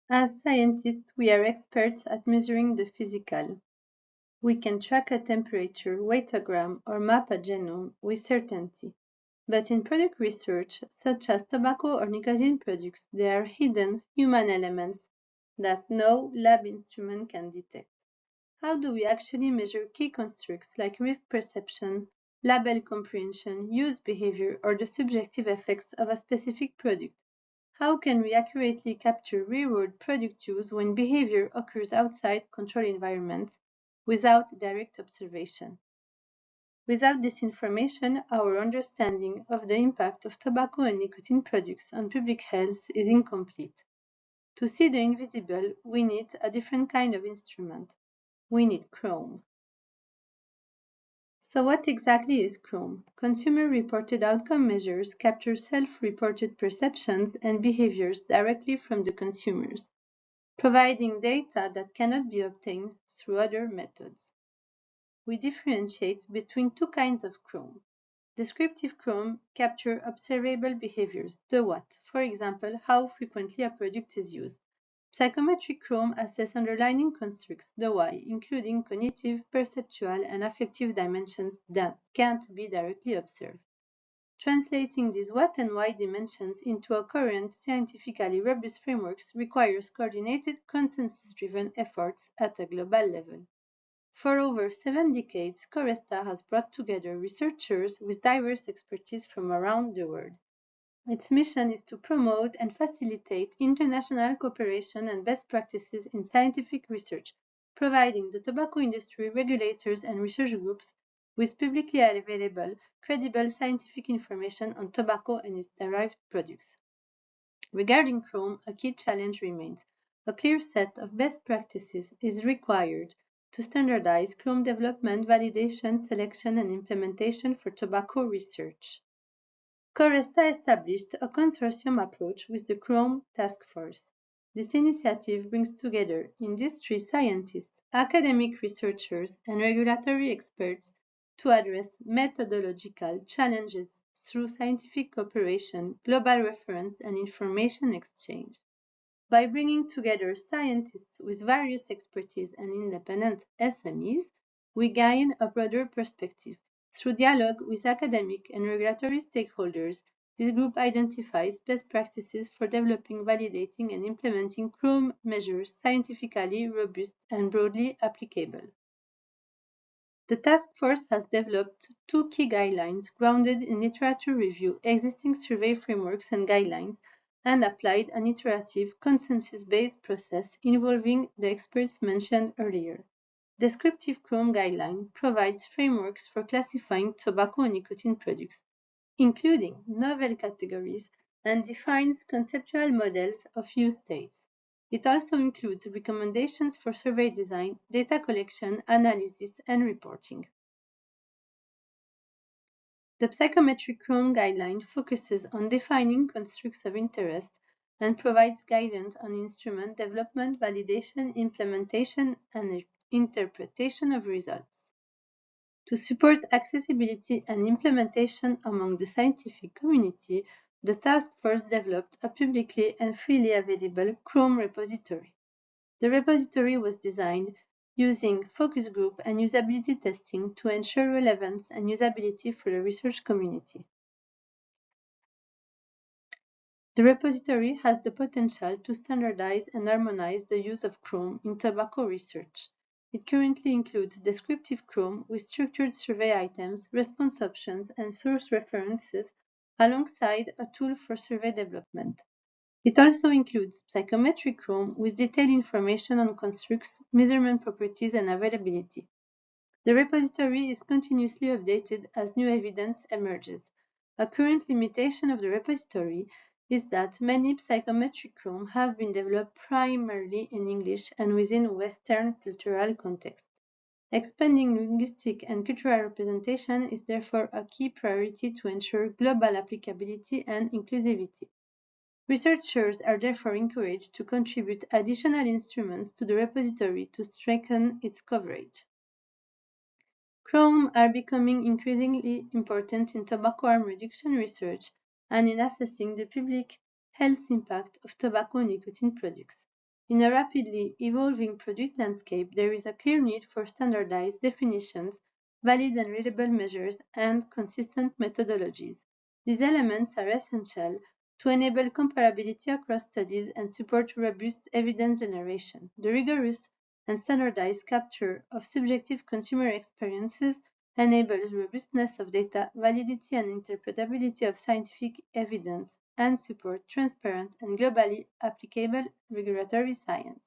As scientists, we are experts at measuring the physical. We can track a temperature, weight a gram, or map a genome with certainty. But in product research, such as tobacco or nicotine products, there are hidden human elements that no lab instrument can detect. How do we actually measure key constructs like risk perception, label comprehension, use behavior, or the subjective effects of a specific product? How can we accurately capture real-world product use when behavior occurs outside controlled environments without direct observation? Without this information, our understanding of the impact of tobacco and nicotine products on public health is incomplete. To see the invisible, we need a different kind of instrument. We need CHROME. So what exactly is CHROME? Consumer-reported outcome measures capture self-reported perceptions and behaviors directly from the consumers, providing data that cannot be obtained through other methods. We differentiate between two kinds of CHROME. Descriptive CHROME capture observable behaviors, the what, for example, how frequently a product is used. Psychometric CHROME assess underlying constructs, the why, including cognitive, perceptual, and affective dimensions that can't be directly observed. Translating these what and why dimensions into a current, scientifically robust frameworks requires coordinated, consensus-driven efforts at a global level. For over 7 decades, Coresta has brought together researchers with diverse expertise from around the world. Its mission is to promote and facilitate international cooperation and best practices in scientific research, providing the tobacco industry, regulators, and research groups with publicly available, credible scientific information on tobacco and its derived products. Regarding CHROME, a key challenge remains. A clear set of best practices is required to standardize CHROME development, validation, selection, and implementation for tobacco research. Coresta established a consortium approach with the CHROME Task Force. This initiative brings together industry scientists, academic researchers, and regulatory experts to address methodological challenges through scientific cooperation, global reference, and information exchange. By bringing together scientists with various expertise and independent SMEs, we gain a broader perspective. Through dialogue with academic and regulatory stakeholders, this group identifies best practices for developing, validating, and implementing CHROME measures scientifically robust and broadly applicable. The task force has developed two key guidelines grounded in literature review, existing survey frameworks and guidelines, and applied an iterative, consensus-based process involving the experts mentioned earlier. Descriptive CHROME guideline provides frameworks for classifying tobacco and nicotine products, including novel categories, and defines conceptual models of use states. It also includes recommendations for survey design, data collection, analysis, and reporting. The psychometric CHROME guideline focuses on defining constructs of interest and provides guidance on instrument development, validation, implementation, and interpretation of results. To support accessibility and implementation among the scientific community, the task force developed a publicly and freely available CHROME repository. The repository was designed using focus group and usability testing to ensure relevance and usability for the research community. The repository has the potential to standardize and harmonize the use of CHROME in tobacco research. It currently includes descriptive CHROME with structured survey items, response options, and source references alongside a tool for survey development. It also includes psychometric CHROME with detailed information on constructs, measurement properties, and availability. The repository is continuously updated as new evidence emerges. A current limitation of the repository is that many psychometric CHROME have been developed primarily in English and within Western cultural contexts. Expanding linguistic and cultural representation is therefore a key priority to ensure global applicability and inclusivity. Researchers are therefore encouraged to contribute additional instruments to the repository to strengthen its coverage. CHROME are becoming increasingly important in tobacco harm reduction research and in assessing the public health impact of tobacco and nicotine products. In a rapidly evolving product landscape, there is a clear need for standardized definitions, valid and readable measures, and consistent methodologies. These elements are essential to enable comparability across studies and support robust evidence generation. The rigorous and standardized capture of subjective consumer experiences enables robustness of data, validity and interpretability of scientific evidence, and support transparent and globally applicable regulatory science.